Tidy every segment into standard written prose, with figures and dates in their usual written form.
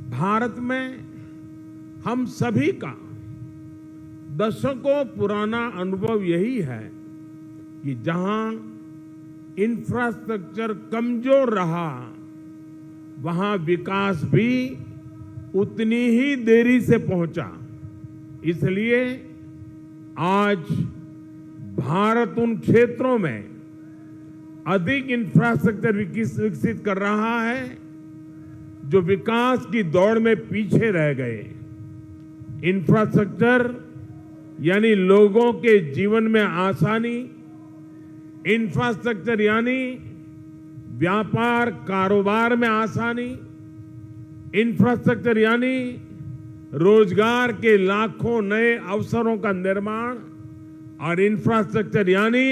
भारत में हम सभी का दशकों पुराना अनुभव यही है कि जहां इंफ्रास्ट्रक्चर कमजोर रहा, वहां विकास भी उतनी ही देरी से पहुंचा। इसलिए आज भारत उन क्षेत्रों में अधिक इंफ्रास्ट्रक्चर विकसित कर रहा है जो विकास की दौड़ में पीछे रह गए। इंफ्रास्ट्रक्चर यानी लोगों के जीवन में आसानी, इंफ्रास्ट्रक्चर यानी व्यापार कारोबार में आसानी, इंफ्रास्ट्रक्चर यानी रोजगार के लाखों नए अवसरों का निर्माण और इंफ्रास्ट्रक्चर यानी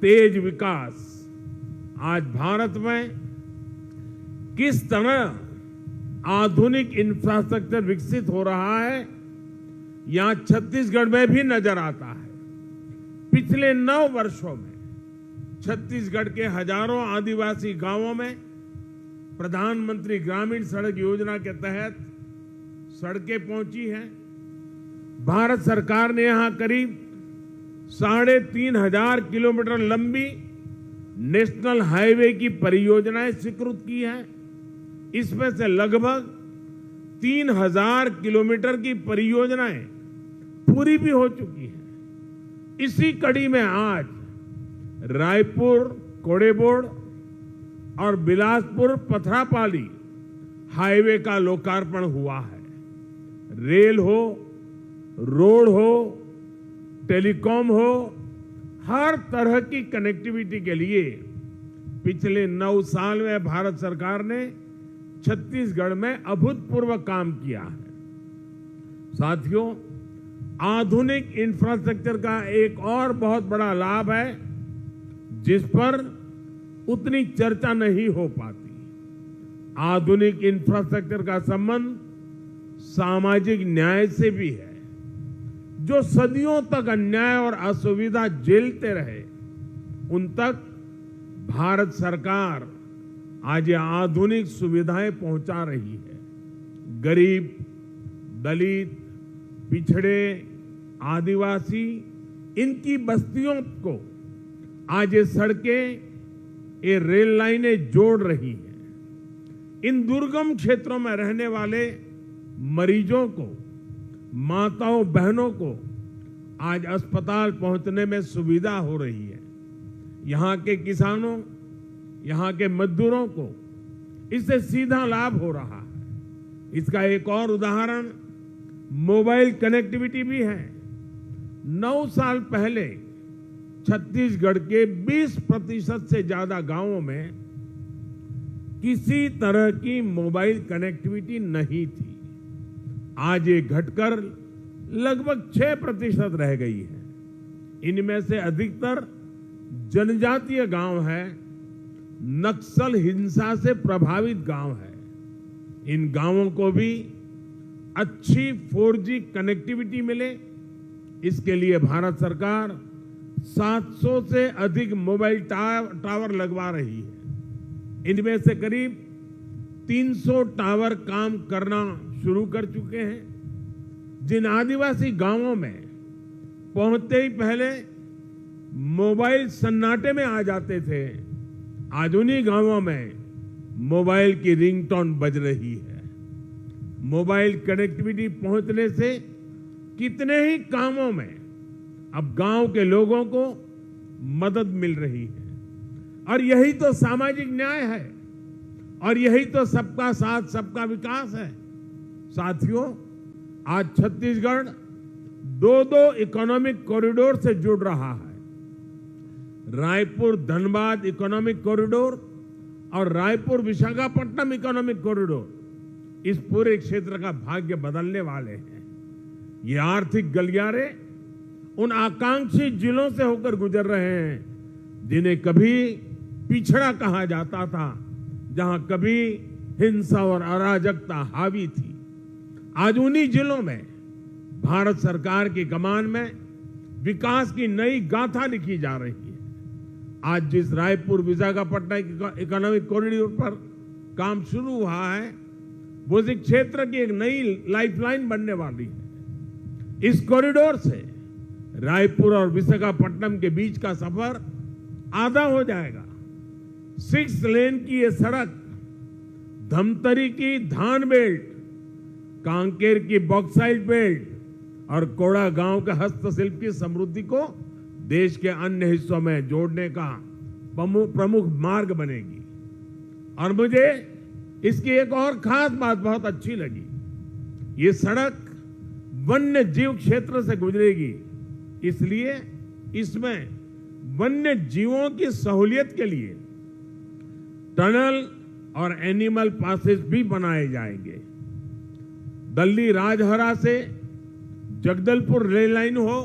तेज विकास। आज भारत में किस तरह आधुनिक इंफ्रास्ट्रक्चर विकसित हो रहा है, यहां छत्तीसगढ़ में भी नजर आता है। पिछले 9 वर्षों में छत्तीसगढ़ के हजारों आदिवासी गांवों में प्रधानमंत्री ग्रामीण सड़क योजना के तहत सड़कें पहुंची हैं। भारत सरकार ने यहां करीब 3,500 किलोमीटर लंबी नेशनल हाईवे की परियोजनाएं स्वीकृत की हैं। इसमें से लगभग 3,000 किलोमीटर की परियोजनाएं पूरी भी हो चुकी हैं। इसी कड़ी में आज रायपुर कोड़ेबोड़ और बिलासपुर पथरापाली हाईवे का लोकार्पण हुआ है। रेल हो, रोड हो, टेलीकॉम हो, हर तरह की कनेक्टिविटी के लिए पिछले 9 साल में भारत सरकार ने छत्तीसगढ़ में अभूतपूर्व काम किया है। साथियों, आधुनिक इंफ्रास्ट्रक्चर का एक और बहुत बड़ा लाभ है जिस पर उतनी चर्चा नहीं हो पाती। आधुनिक इंफ्रास्ट्रक्चर का संबंध सामाजिक न्याय से भी है। जो सदियों तक अन्याय और असुविधा झेलते रहे, उन तक भारत सरकार आज ये आधुनिक सुविधाएं पहुंचा रही है। गरीब, दलित, पिछड़े, आदिवासी, इनकी बस्तियों को आज ये सड़कें, ये रेल लाइनें जोड़ रही हैं। इन दुर्गम क्षेत्रों में रहने वाले मरीजों को, माताओं बहनों को आज अस्पताल पहुंचने में सुविधा हो रही है। यहां के किसानों, यहां के मजदूरों को इससे सीधा लाभ हो रहा है। इसका एक और उदाहरण मोबाइल कनेक्टिविटी भी है। 9 साल पहले छत्तीसगढ़ के 20% से ज्यादा गांवों में किसी तरह की मोबाइल कनेक्टिविटी नहीं थी। आज ये घटकर लगभग 6% रह गई है। इनमें से अधिकतर जनजातीय गांव है, नक्सल हिंसा से प्रभावित गांव है। इन गांवों को भी अच्छी 4G कनेक्टिविटी मिले, इसके लिए भारत सरकार 700 से अधिक मोबाइल टावर लगवा रही है। इनमें से करीब 300 टावर काम करना शुरू कर चुके हैं। जिन आदिवासी गांवों में पहुंचते ही पहले मोबाइल सन्नाटे में आ जाते थे, आज उन्हीं गांवों में मोबाइल की रिंगटोन बज रही है। मोबाइल कनेक्टिविटी पहुंचने से कितने ही कामों में अब गांव के लोगों को मदद मिल रही है। और यही तो सामाजिक न्याय है, और यही तो सबका साथ सबका विकास है। साथियों, आज छत्तीसगढ़ 2 इकोनॉमिक कॉरिडोर से जुड़ रहा है। रायपुर धनबाद इकोनॉमिक कॉरिडोर और रायपुर विशाखापट्टनम इकोनॉमिक कॉरिडोर इस पूरे क्षेत्र का भाग्य बदलने वाले हैं। ये आर्थिक गलियारे उन आकांक्षी जिलों से होकर गुजर रहे हैं जिन्हें कभी पिछड़ा कहा जाता था, जहां कभी हिंसा और अराजकता हावी थी। आज उन्हीं जिलों में भारत सरकार की कमान में विकास की नई गाथा लिखी जा रही है। आज जिस रायपुर विशाखापट्टनम इकोनॉमिक कॉरिडोर पर काम शुरू हुआ है, वो इस क्षेत्र की एक नई लाइफलाइन बनने वाली है। इस कॉरिडोर से रायपुर और विशाखापट्टनम के बीच का सफर आधा हो जाएगा। 6 लेन की ये सड़क धमतरी की धान बेल्ट, कांकेर की बॉक्साइट बेल्ट और कोड़ा गांव के हस्तशिल्प की समृद्धि को देश के अन्य हिस्सों में जोड़ने का प्रमुख मार्ग बनेगी। और मुझे इसकी एक और खास बात बहुत अच्छी लगी। ये सड़क वन्य जीव क्षेत्र से गुजरेगी, इसलिए इसमें वन्य जीवों की सहूलियत के लिए टनल और एनिमल पासेस भी बनाए जाएंगे। दिल्ली राजहरा से जगदलपुर रेल लाइन हो,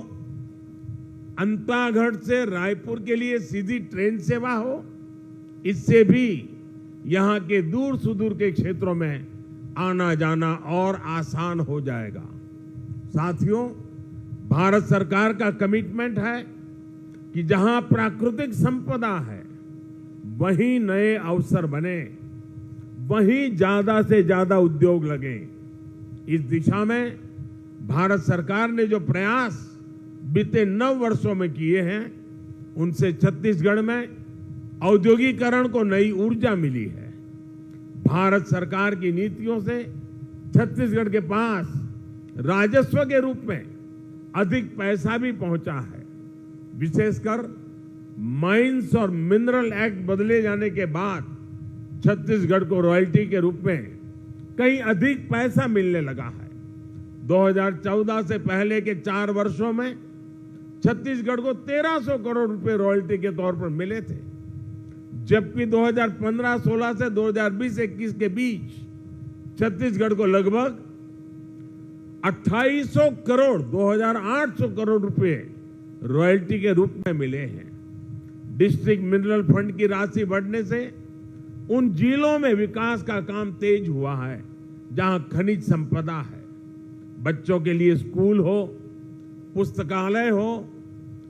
अंतागढ़ से रायपुर के लिए सीधी ट्रेन सेवा हो, इससे भी यहां के दूर सुदूर के क्षेत्रों में आना जाना और आसान हो जाएगा। साथियों, भारत सरकार का कमिटमेंट है कि जहां प्राकृतिक संपदा है वहीं नए अवसर बने, वहीं ज्यादा से ज्यादा उद्योग लगे। इस दिशा में भारत सरकार ने जो प्रयास बीते 9 वर्षों में किए हैं, उनसे छत्तीसगढ़ में औद्योगिकरण को नई ऊर्जा मिली है। भारत सरकार की नीतियों से छत्तीसगढ़ के पास राजस्व के रूप में अधिक पैसा भी पहुंचा है। विशेषकर माइंस और मिनरल एक्ट बदले जाने के बाद छत्तीसगढ़ को रॉयल्टी के रूप में कहीं अधिक पैसा मिलने लगा है। 2014 से पहले के 4 वर्षों में छत्तीसगढ़ को 1300 करोड़ रुपए रॉयल्टी के तौर पर मिले थे, जबकि 2015-16 से 2020-21 के बीच छत्तीसगढ़ को लगभग 2800 करोड़ 2800 करोड़ रुपए रॉयल्टी के रूप में मिले हैं। डिस्ट्रिक्ट मिनरल फंड की राशि बढ़ने से उन जिलों में विकास का काम तेज हुआ है जहां खनिज संपदा है। बच्चों के लिए स्कूल हो, पुस्तकालय हो,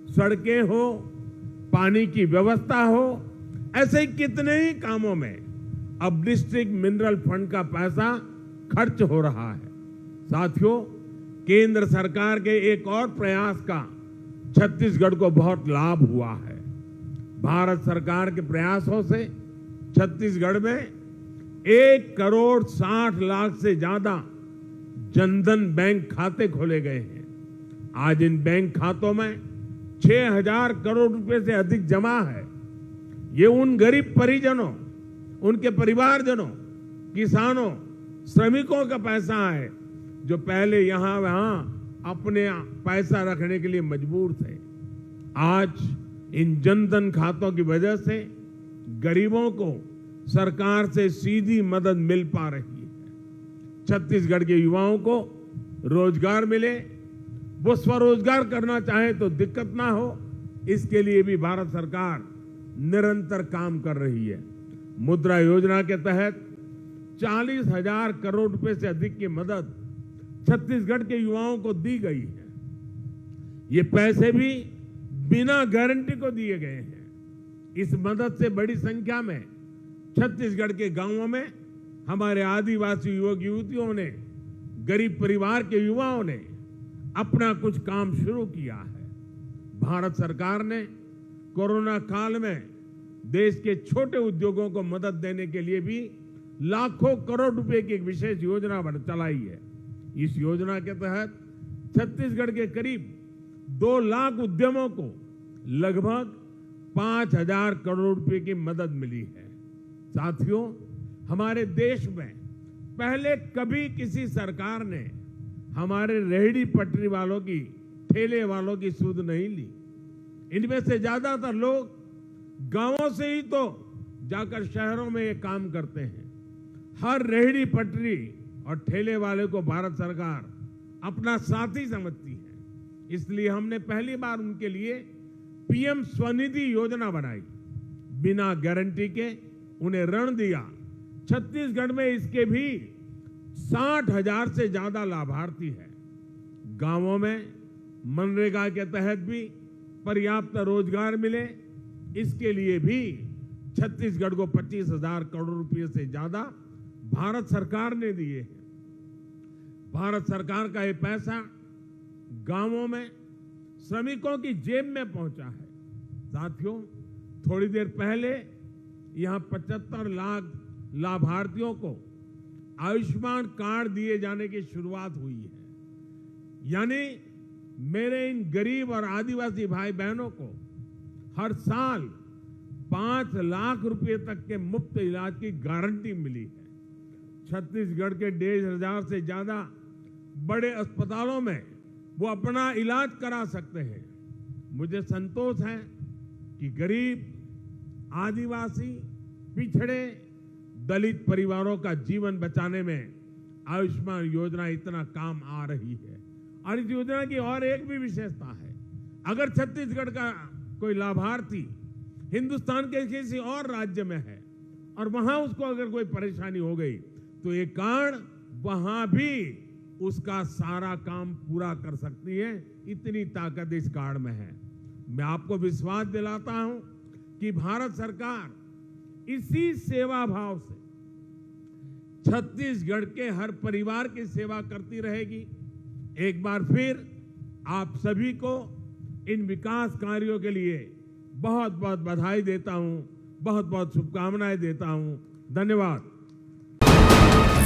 सड़कें हो, पानी की व्यवस्था हो, ऐसे ही कितने ही कामों में अब डिस्ट्रिक्ट मिनरल फंड का पैसा खर्च हो रहा है। साथियों, केंद्र सरकार के एक और प्रयास का छत्तीसगढ़ को बहुत लाभ हुआ है। भारत सरकार के प्रयासों से छत्तीसगढ़ में 1,60,00,000 से ज्यादा जनधन बैंक खाते खोले गए हैं। आज इन बैंक खातों में 6,000 करोड़ रुपए से अधिक जमा है। ये उन गरीब परिजनों, उनके परिवारजनों, किसानों, श्रमिकों का पैसा है जो पहले यहां वहां अपने पैसा रखने के लिए मजबूर थे। आज इन जनधन खातों की वजह से गरीबों को सरकार से सीधी मदद मिल पा रही है। छत्तीसगढ़ के युवाओं को रोजगार मिले, वो स्वरोजगार करना चाहे तो दिक्कत ना हो, इसके लिए भी भारत सरकार निरंतर काम कर रही है। मुद्रा योजना के तहत 40,000 करोड़ रुपए से अधिक की मदद छत्तीसगढ़ के युवाओं को दी गई है। ये पैसे भी बिना गारंटी को दिए गए हैं। इस मदद से बड़ी संख्या में छत्तीसगढ़ के गांवों में हमारे आदिवासी युवक युवतियों ने, गरीब परिवार के युवाओं ने अपना कुछ काम शुरू किया है। भारत सरकार ने कोरोना काल में देश के छोटे उद्योगों को मदद देने के लिए भी लाखों करोड़ रुपए की एक विशेष योजना चलाई है। इस योजना के तहत छत्तीसगढ़ के करीब 2 लाख उद्यमों को लगभग 5,000 करोड़ रुपए की मदद मिली है। साथियों, हमारे देश में पहले कभी किसी सरकार ने हमारे रेहड़ी पटरी वालों की, ठेले वालों की सूद नहीं ली। इनमें से ज्यादातर लोग गांवों से ही तो जाकर शहरों में ये काम करते हैं। हर रेहड़ी पटरी और ठेले वाले को भारत सरकार अपना साथी समझती है। इसलिए हमने पहली बार उनके लिए पीएम स्वनिधि योजना बनाई। बिना गारंटी के उन्हें ऋण दिया। छत्तीसगढ़ में इसके भी 60,000 से ज्यादा लाभार्थी हैं। गांवों में मनरेगा के तहत भी पर्याप्त रोजगार मिले, इसके लिए भी छत्तीसगढ़ को 25,000 करोड़ रुपए से ज्यादा भारत सरकार ने दिए हैं। भारत सरकार का ये पैसा गांवों में श्रमिकों की जेब में पहुंचा है। साथियों, थोड़ी देर पहले यहां 75 लाख लाभार्थियों को आयुष्मान कार्ड दिए जाने की शुरुआत हुई है। यानी मेरे इन गरीब और आदिवासी भाई बहनों को हर साल 5 लाख रुपए तक के मुफ्त इलाज की गारंटी मिली है। छत्तीसगढ़ के 1,500 से ज्यादा बड़े अस्पतालों में वो अपना इलाज करा सकते हैं। मुझे संतोष है कि गरीब, आदिवासी, पिछड़े, दलित परिवारों का जीवन बचाने में आयुष्मान योजना इतना काम आ रही है। और इस योजना की और एक भी विशेषता है, अगर छत्तीसगढ़ का कोई लाभार्थी हिंदुस्तान के किसी और राज्य में है और वहां उसको अगर कोई परेशानी हो गई तो ये कार्ड वहां भी उसका सारा काम पूरा कर सकती है। इतनी ताकत इस कार्ड में है। मैं आपको विश्वास दिलाता हूं कि भारत सरकार इसी सेवा भाव से छत्तीसगढ़ के हर परिवार की सेवा करती रहेगी। एक बार फिर आप सभी को इन विकास कार्यों के लिए बहुत बहुत बधाई देता हूं, बहुत बहुत शुभकामनाएं देता हूं। धन्यवाद।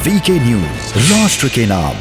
वीके न्यूज, राष्ट्र के नाम।